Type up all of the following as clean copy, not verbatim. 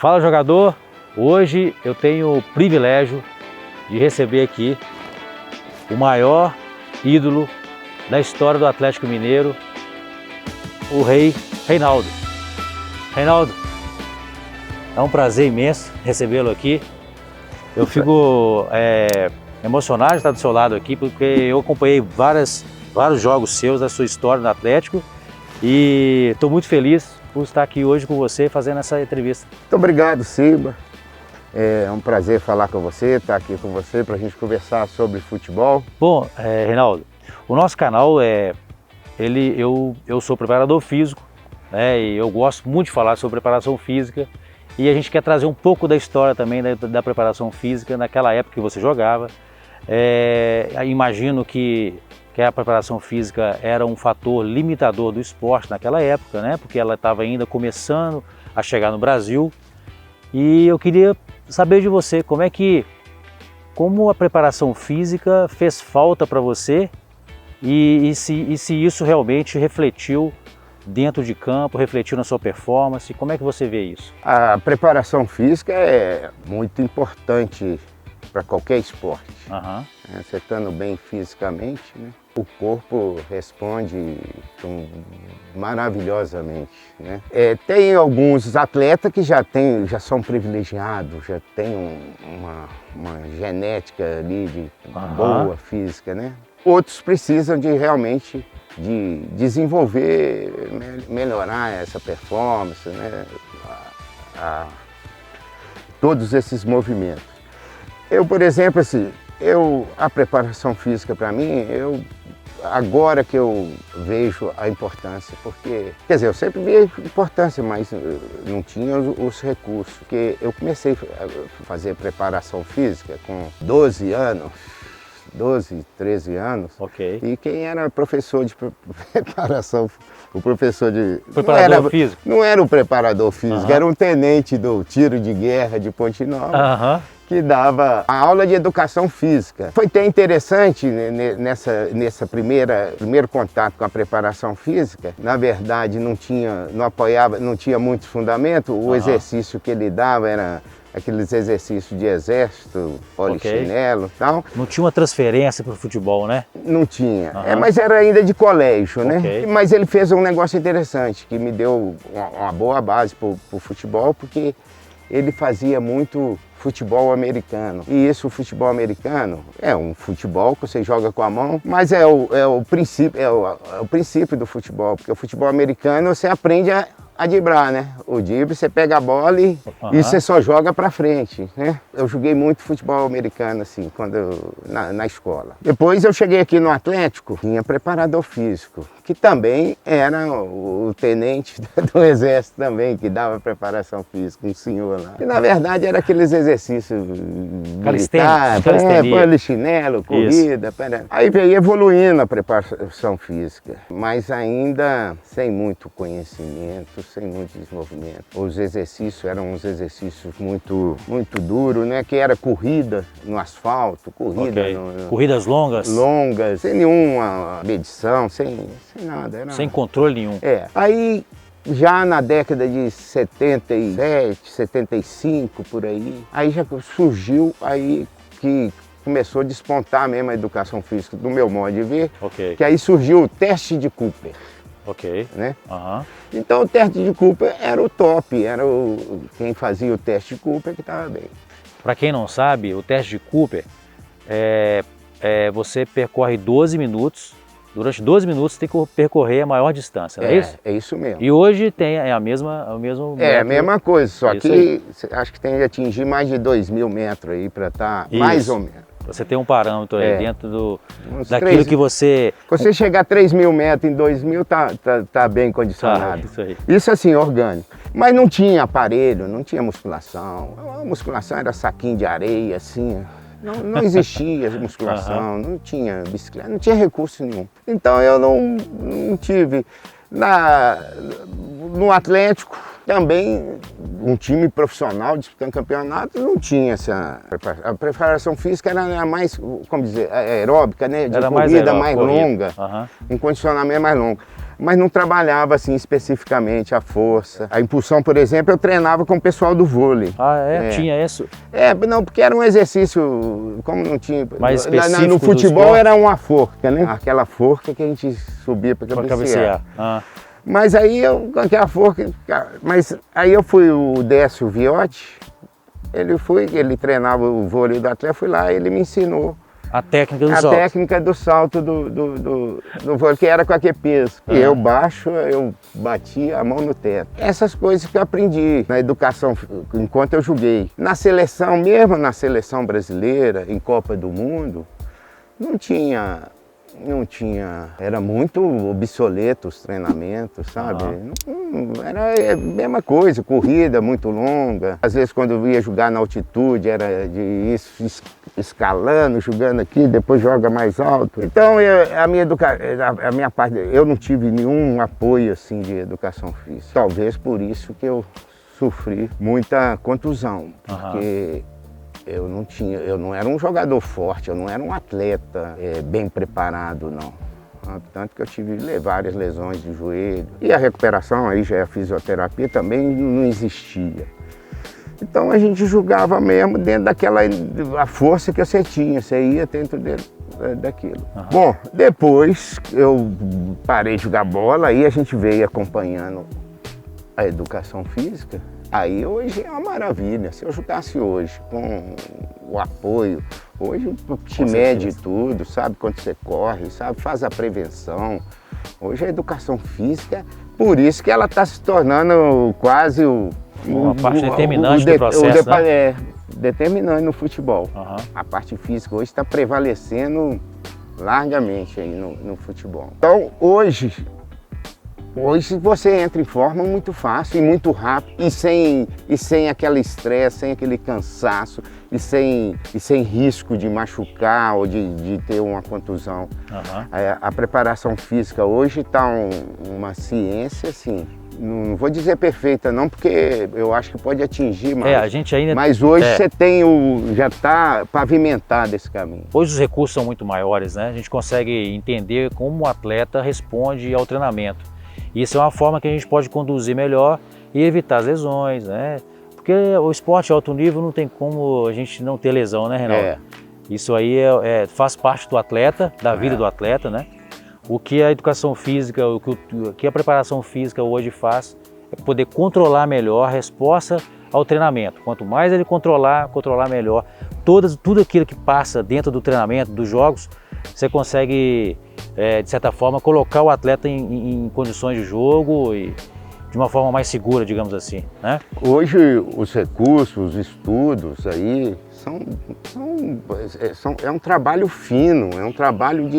Fala, jogador! Hoje eu tenho o privilégio de receber aqui o maior ídolo da história do Atlético Mineiro, o Rei Reinaldo. Reinaldo, é um prazer imenso recebê-lo aqui. Eu fico emocionado de estar do seu lado aqui, porque eu acompanhei vários jogos seus, da sua história no Atlético, e estou muito feliz por estar aqui hoje com você fazendo essa entrevista. Muito obrigado, Simba. É um prazer falar com você, estar aqui com você para a gente conversar sobre futebol. Bom, Reinaldo, o nosso canal eu sou preparador físico, né, e eu gosto muito de falar sobre preparação física, e a gente quer trazer um pouco da história também da preparação física naquela época que você jogava. Imagino que a preparação física era um fator limitador do esporte naquela época, né? Porque ela estava ainda começando a chegar no Brasil. E eu queria saber de você como a preparação física fez falta para você e se isso realmente refletiu dentro de campo, refletiu na sua performance. Como é que você vê isso? A preparação física é muito importante para qualquer esporte. Uhum. Você estando bem fisicamente, né? O corpo responde maravilhosamente, né? Tem alguns atletas que já são privilegiados, já têm uma genética ali de boa física, né? Outros precisam realmente de desenvolver, melhorar essa performance, né? Todos esses movimentos. Eu, por exemplo, assim, a preparação física para mim, agora que eu vejo a importância, porque, quer dizer, eu sempre vi a importância, mas não tinha os recursos. Porque eu comecei a fazer preparação física com 12, 13 anos. Ok. E quem era professor de preparação, o professor de... Preparador físico? Não era o preparador físico, Uhum. Era um tenente do tiro de guerra de Ponte Nova. Uhum. Que dava a aula de educação física. Foi até interessante nessa primeiro contato com a preparação física. Na verdade, não tinha muito fundamento. O exercício que ele dava era aqueles exercícios de exército, polichinelo e tal. Não tinha uma transferência para o futebol, né? Não tinha, mas era ainda de colégio, né? Mas ele fez um negócio interessante, que me deu uma boa base para o futebol, porque ele fazia muito futebol americano. E o futebol americano é um futebol que você joga com a mão, mas é o princípio do futebol, porque o futebol americano você aprende a driblar, né? O drible, você pega a bola e você só joga pra frente, né? Eu joguei muito futebol americano, assim, na escola. Depois eu cheguei aqui no Atlético, tinha preparador físico, que também era o tenente do exército também, que dava preparação física, um senhor lá. E na verdade era aqueles exercícios militares, polichinelo, corrida, aí veio evoluindo a preparação física, mas ainda sem muito conhecimento, sem muito desenvolvimento. Os exercícios eram uns exercícios muito duros, né? Que era corrida no asfalto, corridas longas? Longas, sem nenhuma medição, sem nada. Sem controle nenhum. Aí já na década de 77, 75, por aí já surgiu que começou a despontar mesmo a educação física, do meu modo de ver, que aí surgiu o teste de Cooper. Né? Então o teste de Cooper era o top, quem fazia o teste de Cooper que estava bem. Para quem não sabe, o teste de Cooper você percorre 12 minutos, durante 12 minutos tem que percorrer a maior distância, não é isso? É isso mesmo. E hoje tem a mesma a mesma coisa, só que acho que tem que atingir mais de 2.000 metros aí para estar mais ou menos. Você tem um parâmetro aí dentro daquilo que você... Você chegar a 3.000 metros em 2.000 tá bem condicionado. Isso aí. Isso assim, orgânico. Mas não tinha aparelho, não tinha musculação. A musculação era saquinho de areia, assim. Não existia musculação, não tinha bicicleta, não tinha recurso nenhum. Então eu não tive. No Atlético, também um time profissional disputando campeonato, não tinha essa preparação. A preparação física era mais, como dizer, aeróbica, né? De corrida mais longa, um condicionamento mais longo. mas não trabalhava assim especificamente a força. A impulsão, por exemplo, eu treinava com o pessoal do vôlei. Ah, tinha isso? Não, porque era um exercício, como não tinha... Mais específico no futebol era uma forca, né? Aquela forca que a gente subia para cabecear. Mas aí eu, com aquela forca... Mas aí eu fui o Décio Viotti, ele treinava o vôlei do Atlético, fui lá e ele me ensinou a técnica do salto. A técnica do salto do vôlei, que era com aquele peso. E eu baixo, eu batia a mão no teto. Essas coisas que eu aprendi na educação enquanto eu joguei. Na seleção, mesmo na seleção brasileira, em Copa do Mundo, não tinha, era muito obsoleto os treinamentos, sabe? Era a mesma coisa, corrida muito longa. Às vezes quando eu ia jogar na altitude, era de ir escalando, jogando aqui, depois joga mais alto. Então a minha parte, eu não tive nenhum apoio assim de educação física. Talvez por isso que eu sofri muita contusão, porque eu não era um jogador forte, eu não era um atleta bem preparado, não. Tanto que eu tive várias lesões de joelho. E a recuperação, aí já é a fisioterapia, também não existia. Então a gente jogava mesmo dentro a força que você tinha, você ia dentro daquilo. Bom, depois eu parei de jogar bola, aí a gente veio acompanhando a educação física. Aí hoje é uma maravilha. Se eu jogasse hoje com o apoio, hoje te mede tudo, sabe quanto você corre, sabe, faz a prevenção. Hoje a educação física, por isso que ela está se tornando quase uma parte determinante do processo, né? Determinante no futebol. A parte física hoje está prevalecendo largamente aí no futebol. Então hoje você entra em forma muito fácil e muito rápido e sem aquele estresse, sem aquele cansaço e sem risco de machucar ou de ter uma contusão. A preparação física hoje está uma ciência, assim, não vou dizer perfeita não, porque eu acho que pode atingir mais. A gente ainda... Mas hoje você tem já está pavimentado esse caminho. Hoje os recursos são muito maiores, né? A gente consegue entender como o atleta responde ao treinamento. Isso é uma forma que a gente pode conduzir melhor e evitar as lesões, né? Porque o esporte de alto nível não tem como a gente não ter lesão, né, Reinaldo? Isso aí faz parte do atleta, da vida do atleta, né? O que a educação física, o que a preparação física hoje faz é poder controlar melhor a resposta ao treinamento. Quanto mais ele controlar melhor tudo aquilo que passa dentro do treinamento, dos jogos, você consegue, de certa forma, colocar o atleta em condições de jogo e de uma forma mais segura, digamos assim, né? Hoje os recursos, os estudos aí é um trabalho fino, é um trabalho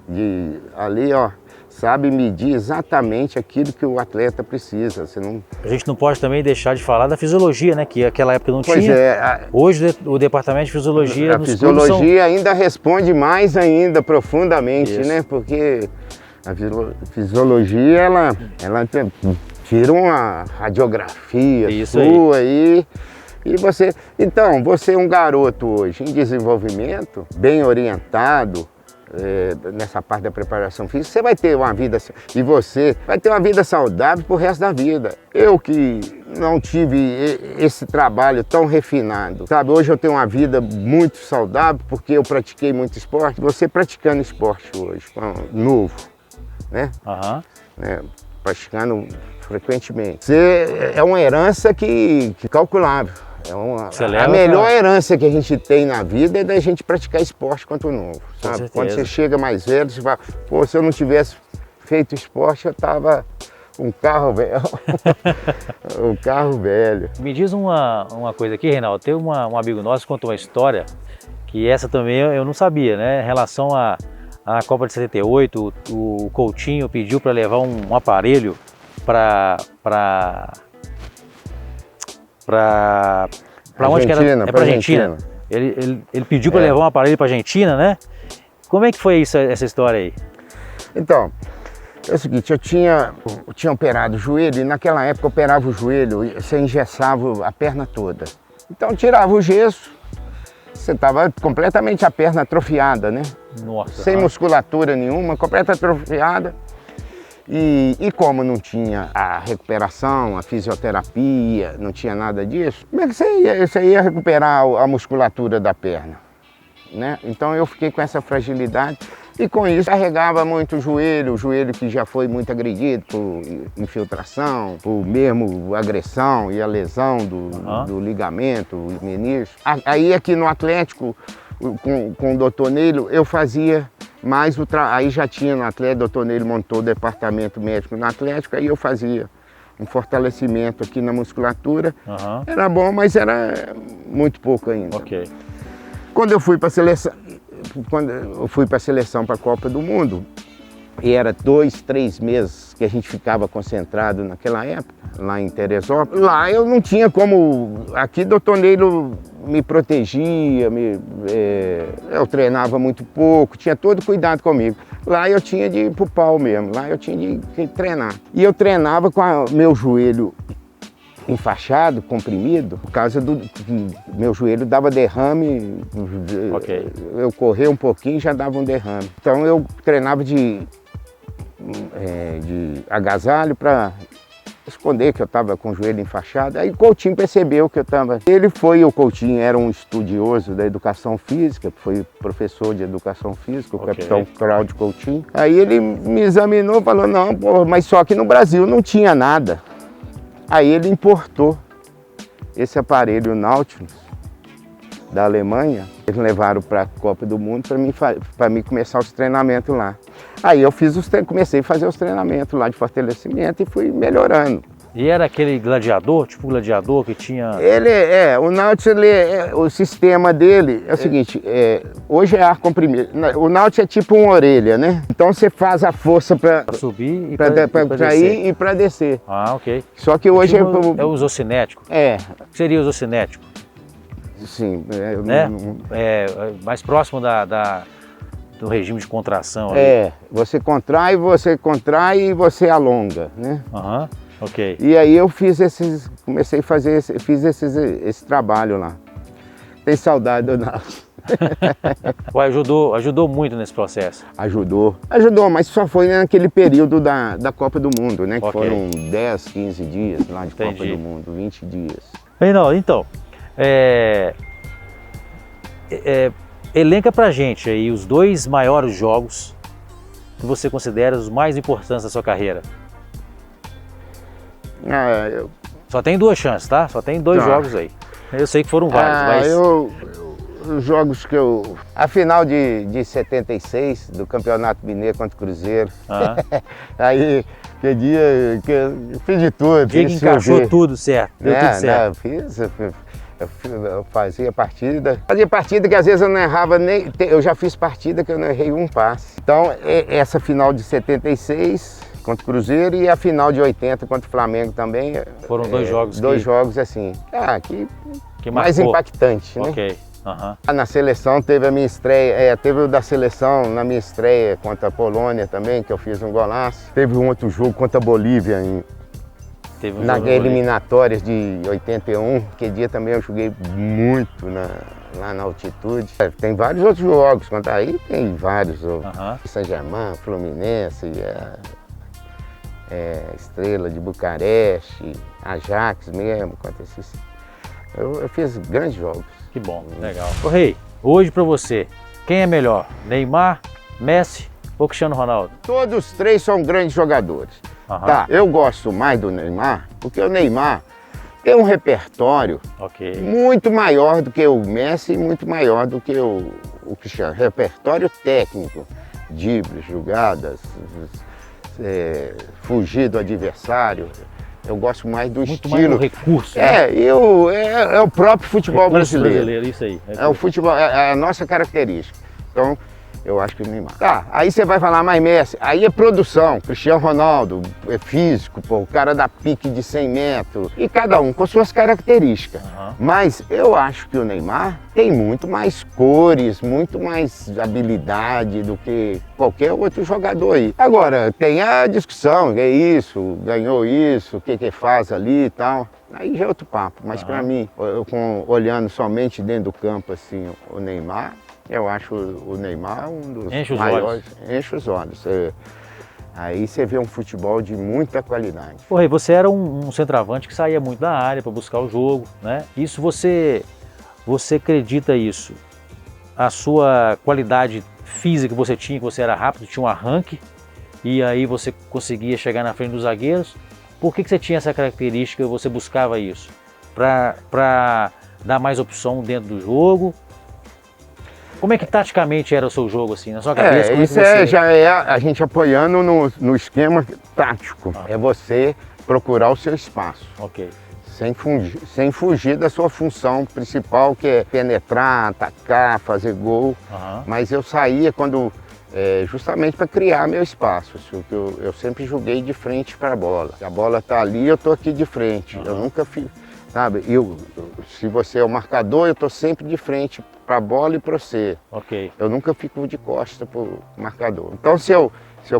de ali, ó, sabe medir exatamente aquilo que o atleta precisa. A gente não pode também deixar de falar da fisiologia, né? Que naquela época não tinha. Hoje o departamento de fisiologia... A fisiologia ainda responde mais ainda, profundamente, né? Porque a fisiologia, ela tira uma radiografia sua aí. E você é um garoto hoje em desenvolvimento, bem orientado, nessa parte da preparação física, você vai ter uma vida, e você vai ter uma vida saudável pro resto da vida. Eu que não tive esse trabalho tão refinado, sabe? Hoje eu tenho uma vida muito saudável porque eu pratiquei muito esporte. Você praticando esporte hoje, novo, né? Praticando frequentemente. É uma herança que calculável. A melhor herança que a gente tem na vida é da gente praticar esporte quanto novo, sabe? Quando você chega mais velho, você fala, pô, se eu não tivesse feito esporte, eu tava um carro velho. Um carro velho. Me diz uma coisa aqui, Reinaldo. Tem um amigo nosso que contou uma história, que essa também eu não sabia, né? Em relação à Copa de 78, o Coutinho pediu para levar um aparelho para onde que era? Para Argentina. Ele pediu para levar um aparelho para Argentina, né? Como é que foi essa história aí? Então, é o seguinte, eu tinha operado o joelho e naquela época eu operava o joelho, você engessava a perna toda. Então tirava o gesso, você estava completamente a perna atrofiada, né? Nossa. Sem musculatura nenhuma, completa atrofiada. E como não tinha a recuperação, a fisioterapia, não tinha nada disso, como é que você ia recuperar a musculatura da perna? Né? Então eu fiquei com essa fragilidade e com isso carregava muito o joelho que já foi muito agredido por infiltração, por mesmo agressão e a lesão do ligamento, o menisco. Aí aqui no Atlético, com o Dr. Neilo, eu fazia mais aí já tinha no Atlético, o Dr. Neilo montou o departamento médico no Atlético, aí eu fazia um fortalecimento aqui na musculatura. Era bom, mas era muito pouco ainda. Okay. Quando eu fui para a seleção para a Copa do Mundo, e era 2, 3 meses que a gente ficava concentrado naquela época, lá em Teresópolis, lá eu não tinha como, aqui Dr. Neilo me protegia, eu treinava muito pouco, tinha todo cuidado comigo. Lá eu tinha de ir pro pau mesmo, lá eu tinha de treinar. E eu treinava com meu joelho enfaixado, comprimido, por causa do meu joelho dava derrame, okay. Eu corria um pouquinho e já dava um derrame. Então eu treinava de agasalho para esconder que eu estava com o joelho enfaixado. Aí o Coutinho percebeu que eu estava... O Coutinho era um estudioso da educação física, foi professor de educação física, o capitão Cláudio Coutinho. Aí ele me examinou e falou, não, pô, mas só que no Brasil não tinha nada. Aí ele importou esse aparelho Nautilus da Alemanha, eles levaram para a Copa do Mundo para mim começar os treinamentos lá. Aí eu comecei a fazer os treinamentos lá de fortalecimento e fui melhorando. E era aquele gladiador, tipo gladiador que tinha... O Nautilus, o sistema dele é o seguinte, hoje é ar comprimido, o Nautilus é tipo uma orelha, né? Então você faz a força para subir e para ir e para descer. Ah, ok. Só que hoje é o isocinético? É. O que seria o isocinético? Sim. Né? Mais próximo do regime de contração. Ali. Você contrai e você alonga, né? Ok. E aí eu fiz comecei a fazer, esse trabalho lá. Tem saudade do Nautilus. Ajudou muito nesse processo? Ajudou, mas só foi naquele período da Copa do Mundo, né? Que foram 10, 15 dias lá de Copa do Mundo, 20 dias. Reinaldo, então, elenca pra gente aí os 2 maiores jogos que você considera os mais importantes da sua carreira. Só tem 2 chances, tá? Só tem 2 jogos aí. Eu sei que foram vários, mas... Os jogos que a final de 76, do Campeonato Mineiro contra o Cruzeiro. Aí, que dia que eu fiz de tudo. Dia que encaixou tudo certo, deu tudo certo. Eu fazia partida. Fazia partida que às vezes eu não errava nem... Eu já fiz partida que eu não errei um passe. Então, essa final de 76... contra o Cruzeiro e a final de 80 contra o Flamengo também. Foram 2 jogos. 2 jogos assim, que mais impactante, né? Ok. Na seleção teve a minha estreia, teve o da seleção na minha estreia contra a Polônia também, que eu fiz um golaço. Teve um outro jogo contra a Bolívia nas eliminatórias de 81, que dia também eu joguei muito lá na altitude. Tem vários outros jogos, aí tem vários. Saint-Germain, Fluminense, Estrela de Bucareste, Ajax mesmo, eu fiz grandes jogos. Que bom, legal. Ô Rei, hoje pra você, quem é melhor? Neymar, Messi ou Cristiano Ronaldo? Todos 3 são grandes jogadores. Tá, eu gosto mais do Neymar, porque o Neymar tem um repertório muito maior do que o Messi e muito maior do que o Cristiano. Repertório técnico, dribles, jogadas, fugir do adversário. Eu gosto mais do muito estilo. Mais do recurso. Né? É o próprio futebol brasileiro. Isso aí. É o futebol, é a nossa característica. Então, eu acho que o Neymar. Tá, aí você vai falar, mais Messi, aí é produção. Cristiano Ronaldo é físico, o cara dá pique de 100 metros. E cada um com suas características. Mas eu acho que o Neymar tem muito mais cores, muito mais habilidade do que qualquer outro jogador aí. Agora, tem a discussão, é isso, ganhou isso, o que faz ali e tal. Aí já é outro papo. Mas para mim, olhando somente dentro do campo, assim, o Neymar... Eu acho o Neymar um dos maiores. Enche os olhos. Aí você vê um futebol de muita qualidade. Ô Rei, você era um centroavante que saía muito da área para buscar o jogo, né? Isso você acredita isso? A sua qualidade física que você tinha, que você era rápido, tinha um arranque, e aí você conseguia chegar na frente dos zagueiros. Por que você tinha essa característica, você buscava isso? Para dar mais opção dentro do jogo? Como é que taticamente era o seu jogo, assim, na sua cabeça? Isso já é a gente apoiando no esquema tático. É você procurar o seu espaço. Ok. Sem fugir da sua função principal, que é penetrar, atacar, fazer gol. Mas eu saía justamente para criar meu espaço. Eu sempre joguei de frente para a bola. Se a bola está ali, eu estou aqui de frente. Eu nunca fiz, sabe? Se você é o marcador, eu estou sempre de frente para a bola e para você. Ok. Eu nunca fico de costa para o marcador. Então, se eu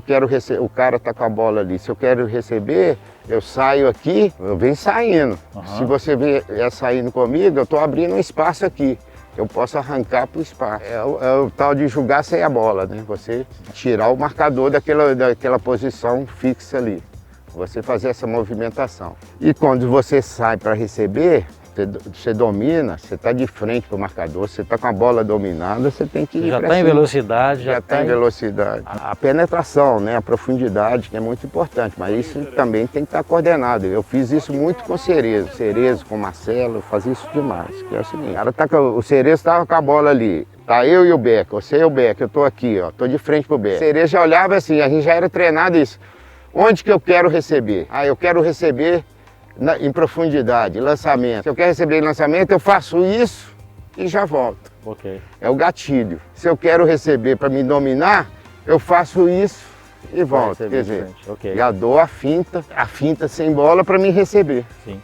quero receber, o cara está com a bola ali, se eu quero receber, eu saio aqui, eu venho saindo. Se você vier saindo comigo, eu estou abrindo um espaço aqui. Eu posso arrancar para o espaço. É o tal de jogar sem a bola, né? Você tirar o marcador daquela posição fixa ali. Você fazer essa movimentação. E quando você sai para receber, você domina, você está de frente para o marcador, você está com a bola dominada, você tem que ir já está em velocidade. Já está em velocidade. A penetração, né, a profundidade, que é muito importante, mas isso também tem que estar coordenado. Eu fiz isso muito com o Cerezo, com o Marcelo, eu fazia isso demais. Que é o seguinte, o Cerezo estava com a bola ali, tá eu e o Beck, você e o Beck, eu estou aqui, ó, estou de frente para o Beck. O Cerezo já olhava assim, a gente já era treinado isso. Onde que eu quero receber? Eu quero receber em profundidade, lançamento. Se eu quero receber em lançamento, eu faço isso e já volto. Ok. É o gatilho. Se eu quero receber para me dominar, eu faço isso e volto. Quer dizer, já dou a finta sem bola para me receber. Sim.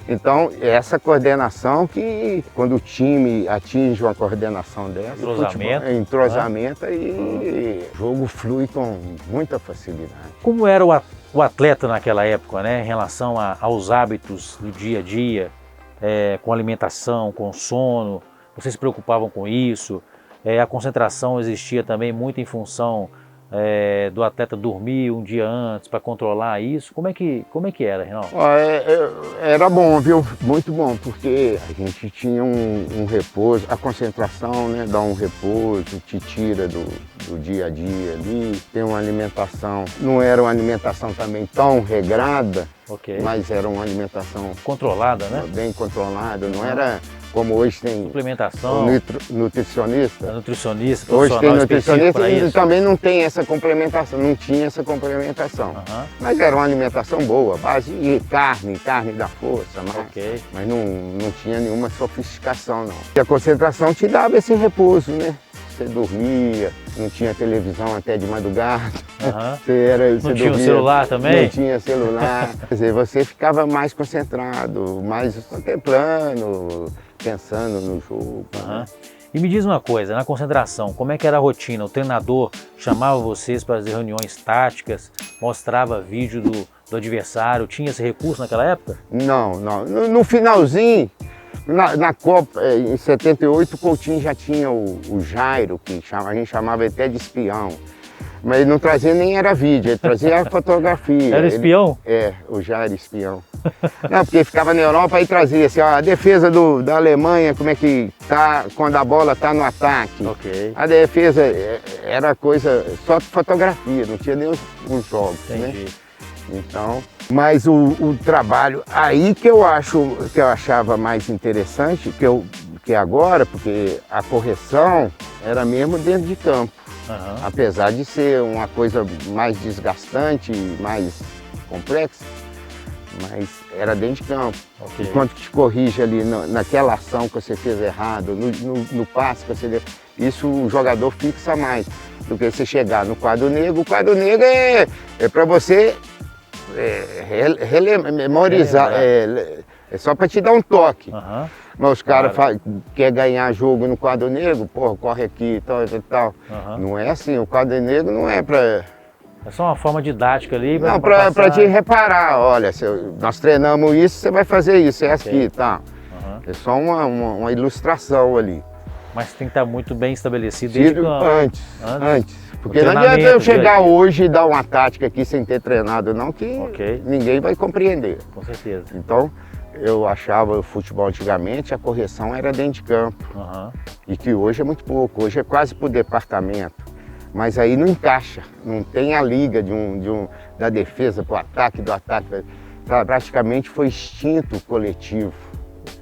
Então, essa coordenação que, quando o time atinge uma coordenação dessa, entrosamento e o jogo flui com muita facilidade. Como era o atleta naquela época, né, em relação aos hábitos do dia a dia, com alimentação, com sono? Vocês se preocupavam com isso? A concentração existia também muito em função do atleta dormir um dia antes para controlar isso? Como é que era, Reinaldo? Era bom, viu? Muito bom, porque a gente tinha um repouso, a concentração, né? Dá um repouso, te tira do dia a dia ali, tem uma alimentação, não era uma alimentação também tão regrada, mas era uma alimentação controlada, né? Bem controlada, não era como hoje tem suplementação, nutricionista. Hoje tem nutricionista e também não tem essa complementação, não tinha essa complementação. Mas era uma alimentação boa, base de carne da força, mas não tinha nenhuma sofisticação não. E a concentração te dava esse repouso, né? Você dormia, não tinha televisão até de madrugada. Não tinha o celular também? Não tinha celular. Quer dizer, você ficava mais concentrado, mais contemplando, pensando no jogo. E me diz uma coisa, na concentração, como é que era a rotina? O treinador chamava vocês para fazer reuniões táticas, mostrava vídeo do adversário, tinha esse recurso naquela época? Não. No finalzinho, na Copa, em 78, o Coutinho já tinha o Jairo, que a gente chamava até de espião. Mas ele não trazia nem era vídeo, ele trazia a fotografia. Era espião? O Jairo espião. Não, porque ficava na Europa e trazia assim, a defesa da Alemanha, como é que tá quando a bola tá no ataque. A defesa era coisa só de fotografia, não tinha nem os jogos, né? Então, mas o trabalho aí que eu achava mais interessante que agora, porque a correção era mesmo dentro de campo. Apesar de ser uma coisa mais desgastante, mais complexa, mas era dentro de campo. Enquanto te corrige ali naquela ação que você fez errado, no passe que você deu, isso o jogador fixa mais do que você chegar no quadro negro. O quadro negro é para você memorizar, é só para te dar um toque. Mas os caras querem ganhar jogo no quadro negro, corre aqui e tal. Não é assim, o quadro negro não é para... É só uma forma didática ali? Não, para te reparar, olha, nós treinamos isso, você vai fazer isso, aqui, tá? É só uma ilustração ali. Mas tem que estar muito bem estabelecido desde antes. porque não adianta eu chegar hoje e dar uma tática aqui sem ter treinado não, que ninguém vai compreender. Com certeza. Então, eu achava o futebol antigamente, a correção era dentro de campo. E que hoje é muito pouco, hoje é quase por departamento. Mas aí não encaixa, não tem a liga da defesa para o ataque, do ataque. Praticamente foi extinto o coletivo.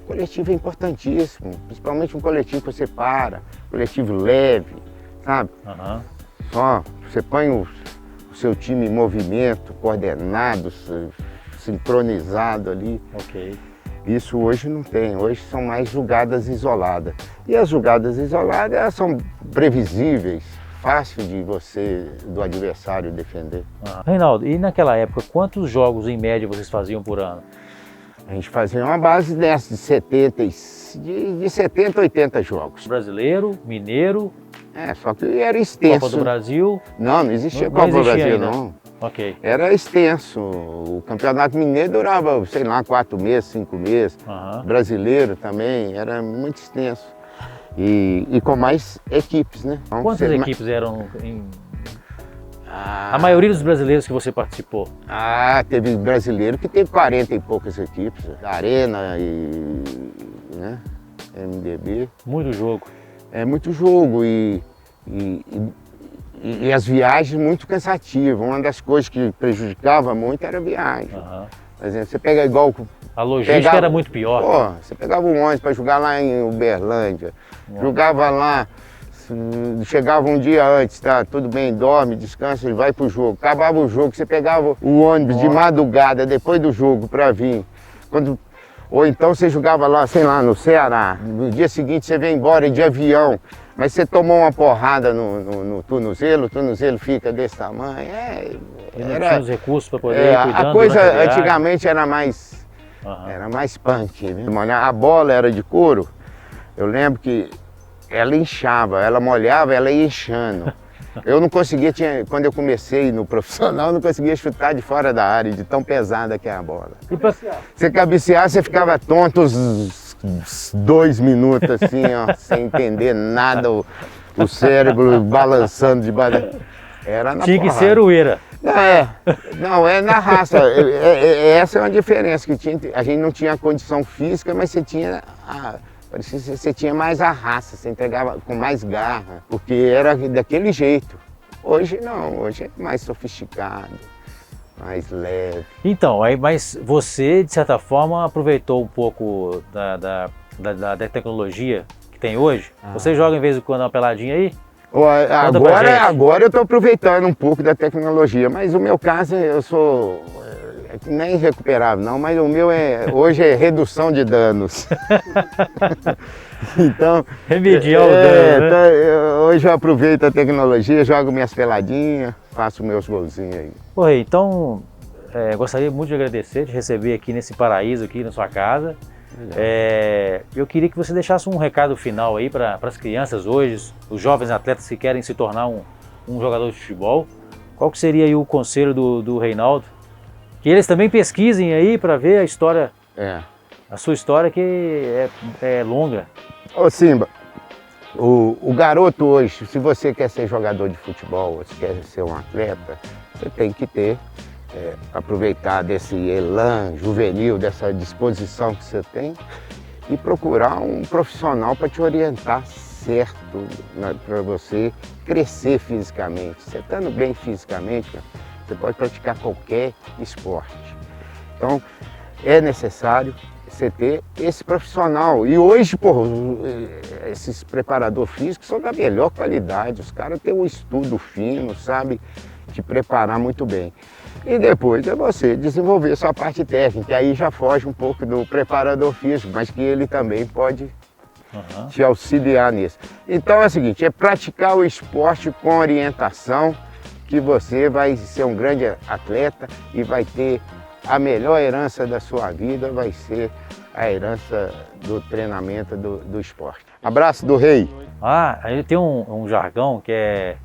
O coletivo é importantíssimo, principalmente um coletivo que você coletivo leve, sabe? Só você põe o seu time em movimento, coordenado, sincronizado ali. Isso hoje não tem, hoje são mais jogadas isoladas. E as jogadas isoladas elas são previsíveis, fácil do adversário defender. Reinaldo, e naquela época, quantos jogos em média vocês faziam por ano? A gente fazia uma base dessa de 70 a 80 jogos. Brasileiro, mineiro. Só que era extenso. Copa do Brasil? Não existia Copa do Brasil ainda. não. Ok. Era extenso. O Campeonato Mineiro durava, sei lá, 4 meses, 5 meses. Brasileiro também, era muito extenso. E com mais equipes, né? Então, quantas equipes eram a maioria dos brasileiros que você participou? Teve brasileiro que teve 40 e poucas equipes. Arena e MDB. Muito jogo. É muito jogo e as viagens muito cansativas. Uma das coisas que prejudicava muito era a viagem. Por exemplo, você pega igual... A logística era muito pior. Você pegava um ônibus para jogar lá em Uberlândia, jogava lá, chegava um dia antes, tá? Tudo bem, dorme, descansa e vai pro jogo. Acabava o jogo, você pegava o ônibus de madrugada, depois do jogo, para vir. Ou então você jogava lá, sei lá, no Ceará. No dia seguinte você vem embora de avião, mas você tomou uma porrada no tornozelo, o tornozelo fica desse tamanho. Não tinha os recursos para poder ir cuidando. A coisa antigamente era mais punk, né? A bola era de couro, eu lembro que ela inchava, ela molhava, ela ia inchando. Eu não conseguia, quando eu comecei no profissional, eu não conseguia chutar de fora da área, de tão pesada que é a bola. Você cabecear, você ficava tonto uns 2 minutos assim, ó, sem entender nada, o cérebro balançando de baixo. Era na Tinha que ser Aroeira. Não, é na raça. Essa é uma diferença que tinha. A gente não tinha a condição física, mas você tinha você tinha mais a raça, você entregava com mais garra, porque era daquele jeito. Hoje não, hoje é mais sofisticado, mais leve. Então, mas você, de certa forma, aproveitou um pouco da tecnologia que tem hoje? Você joga em vez de quando uma peladinha aí? Agora eu estou aproveitando um pouco da tecnologia, mas o meu caso, eu sou nem recuperável não, mas o meu hoje é redução de danos. Então, remediar o dano, né? Hoje eu aproveito a tecnologia, jogo minhas peladinhas, faço meus golzinhos aí. Então, gostaria muito de agradecer, de receber aqui nesse paraíso, aqui na sua casa. Eu queria que você deixasse um recado final aí para as crianças hoje, os jovens atletas que querem se tornar um jogador de futebol. Qual que seria aí o conselho do Reinaldo? Que eles também pesquisem aí para ver a história, a sua história, que é longa. Ô Simba, o garoto hoje, se você quer ser jogador de futebol, se quer ser um atleta, você tem que aproveitar desse elan juvenil, dessa disposição que você tem e procurar um profissional para te orientar certo, para você crescer fisicamente. Você estando bem fisicamente, você pode praticar qualquer esporte. Então, é necessário você ter esse profissional. E hoje, esses preparadores físicos são da melhor qualidade. Os caras têm um estudo fino, sabe, te preparar muito bem. E depois é você desenvolver sua parte técnica. Aí já foge um pouco do preparador físico, mas que ele também pode te auxiliar nisso. Então é o seguinte, é praticar o esporte com orientação, que você vai ser um grande atleta e vai ter a melhor herança da sua vida, vai ser a herança do treinamento do esporte. Abraço do rei. Aí tem um jargão que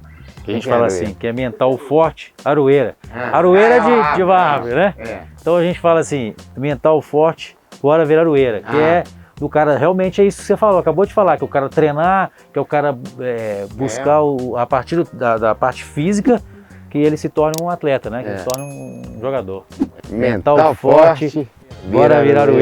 a gente fala assim, que é mental forte, Aroeira. Aroeira é de árvore, né? Então a gente fala assim, mental forte, bora ver Aroeira, que é do cara, realmente é isso que você falou, acabou de falar, que o cara treinar, que é o cara buscar a partir da parte física, que ele se torne um atleta, né? Que ele se torne um jogador. Mental forte, bora virar o